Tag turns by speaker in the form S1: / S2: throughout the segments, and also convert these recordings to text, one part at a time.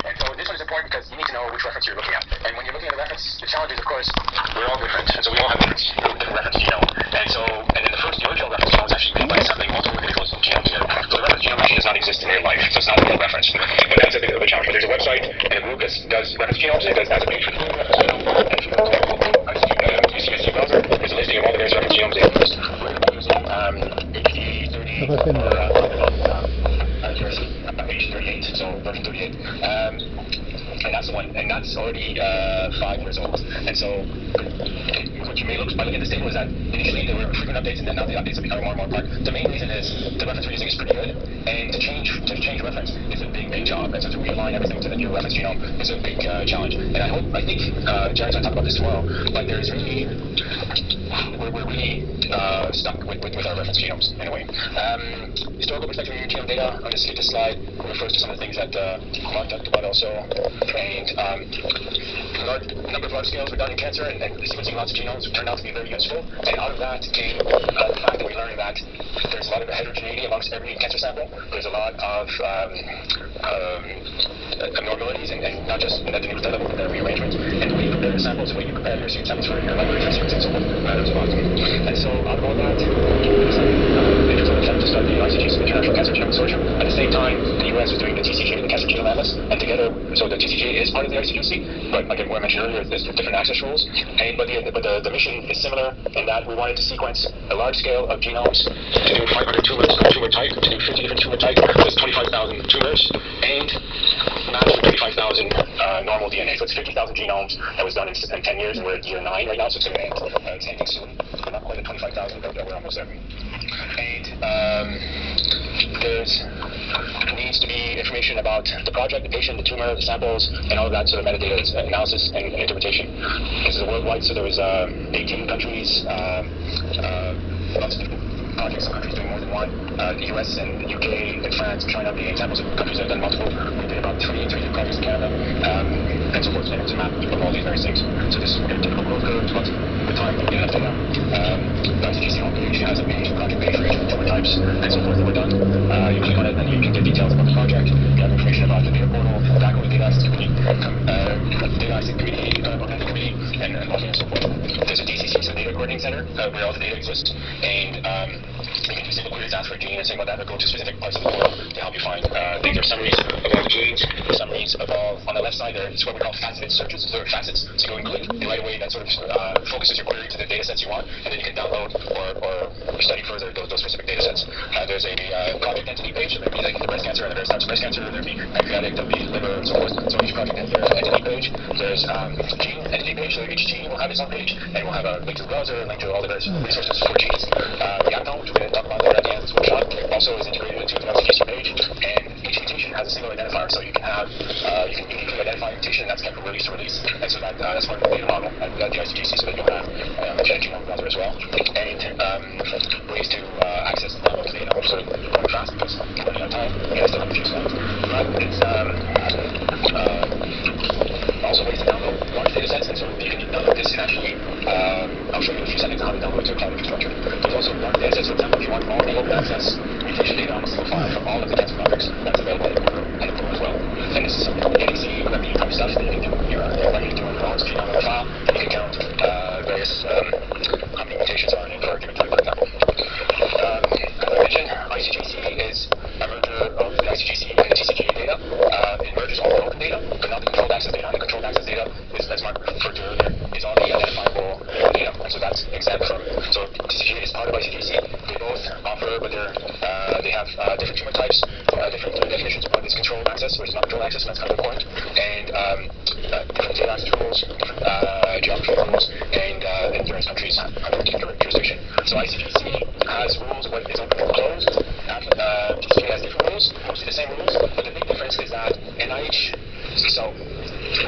S1: And so this one is important because you need to know which reference you're looking at. And when you're looking at a reference, the challenge is, of course, we're all different. And so we all have different reference genome. And then the original reference genome is actually made by assembling multiple individuals' genomes together. So the reference genome actually does not exist in real life. So it's not a real reference. But that's a bit of a challenge. But there's a website and a group that does reference genomes, and it has a page for the reference genome. And if you go to UCSC browser, there's a listing of all the various reference genomes they have used. We're using HD30 H38, so version 38. And that's the one, and that's already 5 years old. And so what you may look by looking at this table is that initially there were frequent updates, and then now the updates are becoming more and more apart. The main reason is the reference we're using is pretty good, and to change reference is a big job. And so to realign everything to the new reference genome is a big challenge. And I think Jared's going to talk about this tomorrow, but there's really we're really stuck with our reference genomes in a way. Historical perspective of your genome data. I'm going to skip this slide. It refers to some of the things that Mark talked about also. And a number of large scales were done in cancer, and sequencing lots of genomes turned out to be very useful. And out of that came the fact that we learned that there's a lot of heterogeneity amongst every cancer sample. There's a lot of abnormalities, and not just at the nucleotide level, but the rearrangement. And the way you compare the samples, the way you compare your samples for your library for sequencing, so forth, matters a lot. And so out of all that, it was an attempt to start the ICG's International Cancer Genome Consortium. At the same time, the US was doing the TCGA, the Cancer Genome Atlas, and together, so the TCGA is part of the ICGC, but like I mentioned earlier, there's different access rules. But the mission is similar in that we wanted to sequence a large scale of genomes to do 500 tumors per tumor type, to do 50 different tumor types. That's 25,000 tumors, and match with 25,000 normal DNA. So it's 50,000 genomes that was done in 10 years, and we're at year 9 right now, so it's ending soon. We're not quite at 25,000, but we're almost there. And there's needs to be information about the project, the patient, the tumor, the samples, and all of that sort of metadata analysis and interpretation. This is worldwide, so there was 18 countries, lots of different projects, some countries doing more than one. The US and the UK and France and China being examples of countries that have done multiple. We did about three different projects in Canada, and so forth. And it's a map of all these various things. So this is a typical growth curve, but with time we get enough data. The ICGC homepage has a page, project page for each of the tumor types, and so forth that were done. You click on it, and you can get details about the project. You have information about the data portal, the DACO, the data access committee, data access committee, organic committee, and so forth. There's a DCC, so data coordinating center, where all the data exists, and you can do simple queries, ask for a gene, and saying about that, or go to specific parts of the portal to help you find things. There are summaries of all the genes, summaries of all, on the left side there, it's what we call faceted searches, so facets. So you go and click, and right away that sort of focuses your query to the data sets you want, and then you can download or study further those specific data sets. There's a project entity page, so there'll be like the breast cancer, and there's types of breast cancer, there'll be pancreatic, there'll be liver, and so forth. So each project has their entity page. There's gene entity page, so each gene will have its own page, and we'll have a link to the browser, a link to all the various resources for genes. The ACTON, which we're going to talk about later at the end of this workshop, also is integrated into the ICGC page, and each mutation has a single identifier, so you can have you can uniquely identify a mutation, and that's kept from release to release, and so that's part of the data model at the ICGC, so that you'll have a genetic genome browser as well, and ways to access and download the data. I'm sort of going fast because we're running out of time. Yeah, I still have a few slides, but it's also ways to download large data sets, and so you can download this and actually I'll show you in a few seconds how to download to cloud infrastructure. There's also large data sets, for example, if you want all the open access mutation data on a single file from all of the cancer projects, that's available in the portal as well. And this is something called ADC, MMP type stuff that you can do you're running to your own genome on a file, and you can count various how many mutations are in for a given type, for example. As I mentioned, ICGC is a merger of the ICGC and the TCGA data. It merges all the open data, but not the controlled access data. The controlled access data is, as Mark referred to earlier, is all the identifiable data, and so that's exempt from. So TCGA is part of ICGC. They both offer, but they have different tumor types, different definitions of what is controlled access versus not controlled access, and that's kind of important. And different data access rules, different geography rules, and in various countries under particular jurisdiction. So ICGC has rules of what is open and closed. TCGA has different rules, mostly the same rules, but the big difference is that NIH, so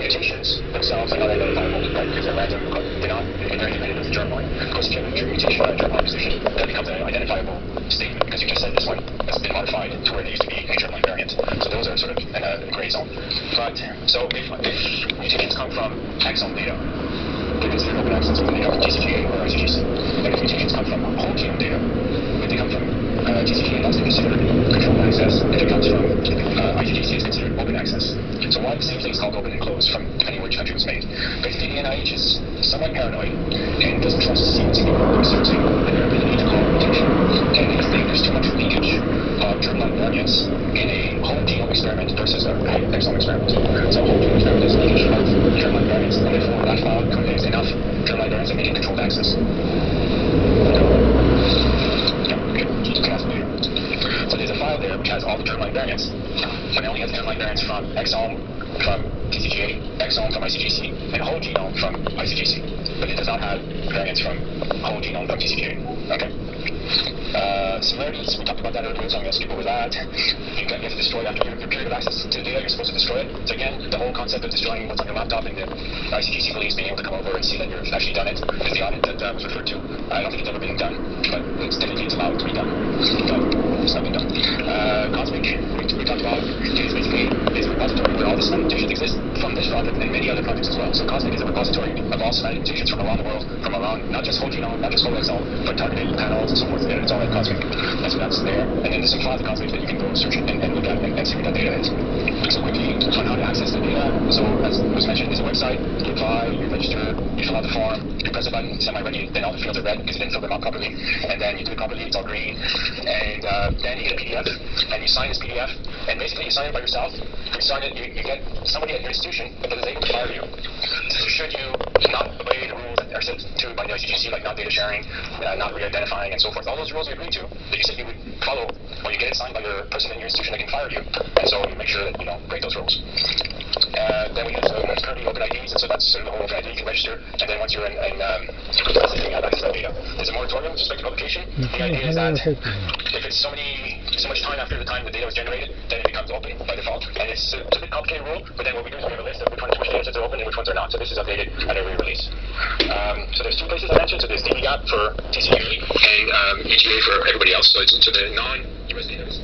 S1: mutations themselves are not identifiable, right? Because they're random, they're not independent of the germline. Of course, if you have a mutation or a germline position, that becomes an identifiable statement because you just said this one has been modified to where there used to be a germline variant. So those are sort of in a gray zone. But so if mutations come from exome data, they're considered open access when they come from TCGA or ICGC. And if mutations come from whole genome data, when they come from TCGA, that's considered controlled access. If it comes from difference in a whole genome experiment versus an exome experiment. So a whole genome experiment is making sure of germline variants, and therefore that file contains enough germline variants that make it controlled access. So there's a file there which has all the germline variants, but it only has germline variants from exome from TCGA, exome from ICGC, and whole genome from ICGC. But it does not have variants from whole genome from TCGA. Okay? Similarities, we talked about that earlier, so I'm going to skip over that. You have to destroy after your period of access to the data, you're supposed to destroy it. So again, the whole concept of destroying what's on your laptop and the ICGC police being able to come over and see that you've actually done it is the audit that was referred to. I don't think it's ever been done, but it's technically allowed to be done. But it's not been done. Cosmic, we talked about, is basically is a repository where all the semantic mutations exist from this project and many other projects as well. So Cosmic is a repository of all semantic mutations from around the world, from around not just whole genome, not just whole exome, but targeted panels and so forth. And it's all at Cosmic. So that's there. And then there's some files at Cosmic that you can go search and look at and see what that data is. So quickly on how to access the data. So as was mentioned, there's a website. You apply, you register, you fill out the form, you press a button, semi-ready, then all the fields are red because you didn't fill them out properly. And then you do it properly, it's all green. And then you get a PDF, and you sign this PDF. And basically you sign it by yourself. You sign it, you get somebody at your institution that is able to fire you. Should you not obey the rules that are set to by the ICGC, like not data sharing, not re-identifying, and so forth. All those rules you agreed to that you said you would follow, or you get it signed by your person in your institution that can fire you. And so you make sure that you don't break those rules. Then we have currently open IDs, and so that's sort of the whole open ID. You can register, and then once you're in capacity, you have access to that data. There's a moratorium with respect to publication. The idea is that if it's so much time after the time the data was generated, then it becomes open by default. And it's a bit complicated rule, but then what we do is we have a list of which data sets are open and which ones are not. So this is updated at every release. So there's two places I mentioned. So there's dbGaP for TCGA and EGA for everybody else. So the non-US data is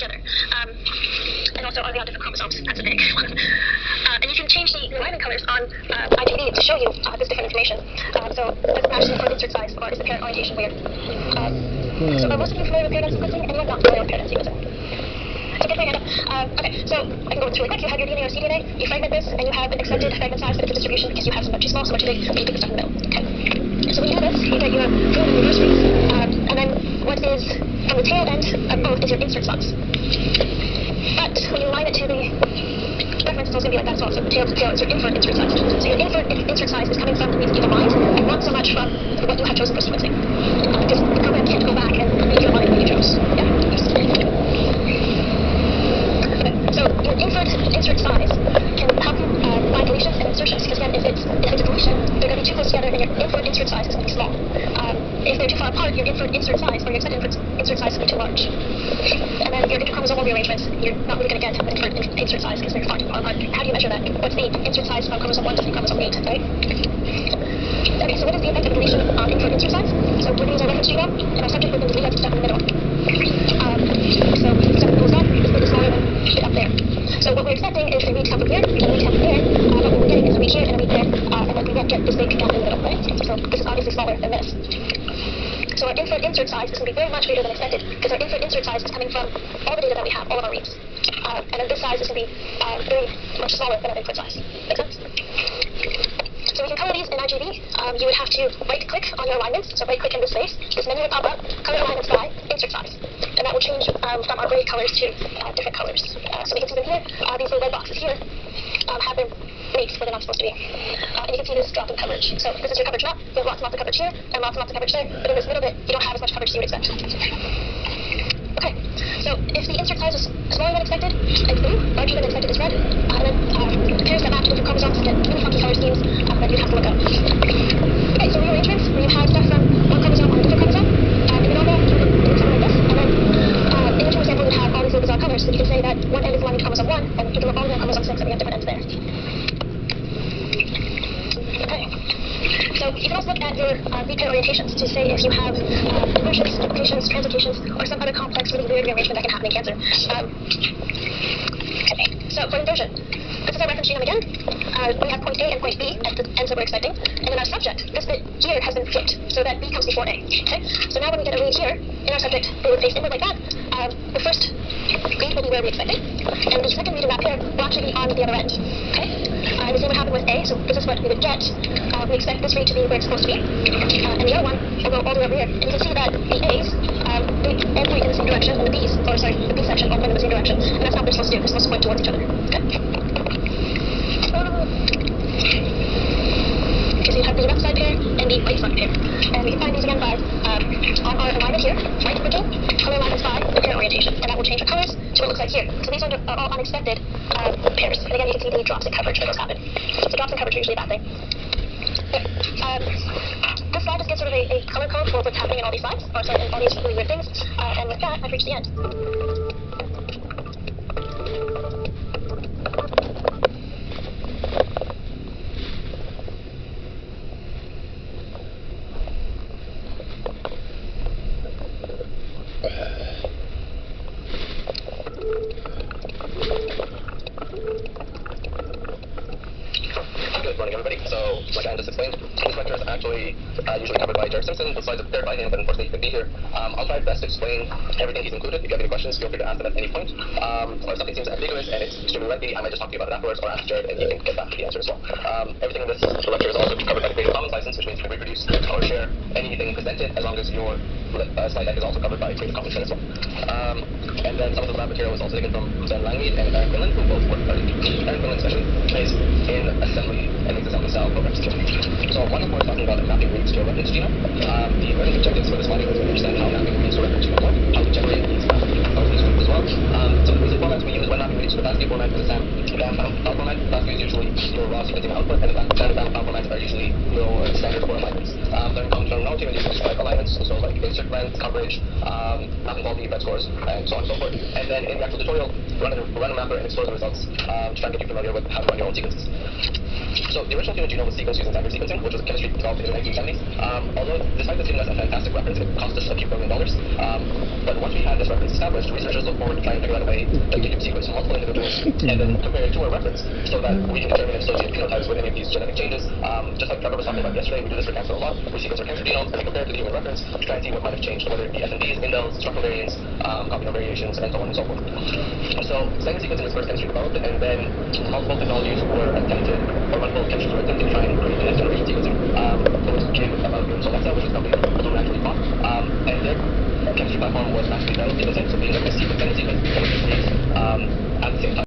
S2: together. And also, are they on different chromosomes? That's a big one. And you can change the alignment colors on IGV to show you this different information. So does it match the insert size, or is the parent orientation weird? So are most of you familiar with paradigm sequencing? Anyone not familiar with paradigm sequencing? So get my hand up. Okay, so I can go through really quick. You have your DNA or cDNA, you fragment this, and you have an accepted fragment size, but it's a distribution because you have some too small, so much big, and you pick the stuff in the middle. Okay. So when you do this, you get your fluid and reverse reads, and then what is from the tail end of both is your insert size. But when you align it to the reference, it's also going to be like that as well. So the tail to tail is your invert insert size. So your invert insert size is coming from the reason you've aligned, and not so much from what you have chosen for sequencing. Because the program can't go back and read your alignment that you chose. Yeah. So your invert insert size can help you find deletions and insertions, because again, if it's a deletion, they're going to be too close together, and your invert insert size is going to be small. If they're too far apart, your invert insert size, or your expected insert size, is going to be too large. And then your interchromosomal rearrangements, you're not really going to get an invert insert size because they're far too far apart. How do you measure that? What's the insert size from chromosome 1 to chromosome 8, right? Okay, so what is the effect of deletion on invert insert size? So we're going to use our reference genome, and our subject, we're going to delete stuff in the middle. So the stuff that goes up is going to be smaller than it up there. So what we're expecting is a read come from here, and a read come from there, but what we're getting is a read here and a read there, and then we won't get this big gap in the middle, right? So this is obviously smaller than this. So our invert insert size is going to be very much greater than expected, because our invert insert size is coming from all the data that we have, all of our reads. And then this size is going to be very much smaller than our input size. Make sense? So we can color these in IGV. You would have to right-click on your alignments. So right-click in this space. This menu will pop up, color alignments by insert size. And that will change from our gray colors to different colors. So we can see them here. These little red boxes here have been placed where they're not supposed to be. And you can see this drop in coverage. So this is your coverage map. You have lots and lots of coverage here, and lots of coverage there. But in this middle bit, you don't have as much coverage as you would expect. Okay, so if the insert size is smaller than expected, it's blue, larger than expected is red, and then the pairs that match different chromosomes get really funky color schemes that you have to look up. Okay, so rearrangements, where you have stuff from one chromosome on a different chromosome, in the normal, you would something like this, and then in your tumor sample, you have all these little bizarre colors, so you can say that one end is belonging to chromosome 1, and you can look all the way on chromosome 6, and we have different ends there. Okay. So you can also look at your read pair orientations to say if you have inversions, duplications, translocations, or some other complex, really weird rearrangement that can happen in cancer. Okay. So for inversion, this is our reference genome again. We have point A and point B at the ends that we're expecting, and then our subject, this bit here has been flipped, so that B comes before A. Okay. So now when we get a read here in our subject, they would face inward like that. The first read will be where we expected, and the second read in that pair will actually be on the other end. Okay. The same would happen with A, so this is what we would get. We expect this read to be where it's supposed to be, and the other one will go all the way over here. And you can see that the A's, they all point in the same direction, and the B's, or sorry, the B section all point in the same direction, and that's not what they're supposed to do. They're supposed to point towards each other. Okay. Okay, so you have the left side pair and the right side pair, and we can find these again by on our alignment here, right clicking, color alignments by the pair orientation, and that will change the colors to what it looks like here. So these are all unexpected pairs, and again you can see the drops in coverage that those happen. So drops in coverage are usually a bad thing. This slide just gives sort of a color code for what's happening in all these slides, or sorry, in all these really weird things. And with that, I've reached the end.
S1: Good morning, everybody. So, like Anne just explained, this lecture is actually usually covered by Jared Simpson. The slides are prepared by him, but unfortunately he couldn't be here. I'll try my best to explain everything he's included. If you have any questions, feel free to ask them at any point. Or if something seems ambiguous and it's extremely lengthy, I might just talk to you about it afterwards, or ask Jared and he can get back to the answer as well. Everything in this lecture is also covered by the Creative Commons license, which means you can reproduce, or share anything presented as long as your slide deck is also covered by Creative Commons as well. And then some of the lab material was also taken from Ben Langmead and Aaron Quinlan, who both work. Aaron Quinlan especially is in assembly and makes assembly style programs too. So one of course talking about mapping reads to a reference genome. The learning objectives for this module is to understand how mapping reads to a reference genome work, how to generate these mapping reads as well. Some of the basic formats we use when mapping reads to the FASTQ format is the SAM file format. FASTQ is usually your raw sequencing output, and the standard file formats are usually your standard for alignments. Learning common terminology when you describe alignments, so like insert length, coverage, mapping quality, red scores, and so on and so forth. And then in the actual tutorial, run a mapper and explore the results to try and get you familiar with how to run your own sequences. So the original human genome was sequenced using standard sequencing, which was a chemistry developed in the 1970s. Although despite this giving us a fantastic reference, it cost us a few $1 billion. But once we had this reference established, which researchers look forward to trying to figure out a way that we can sequence multiple individuals and then compare it to our reference so that we can determine associated phenotypes with any of these genetic changes. Just like Trevor was talking about yesterday, we do this for cancer a lot. We sequence our cancer genome and we compare it to the human reference to try and see what might have changed, whether it be FNDs, indels, structural variants, copy number variations, and so on and so forth. So segment sequencing is first chemistry developed, and then multiple technologies were attempted, or multiple chemistries were attempted to try and create the next generation sequencing.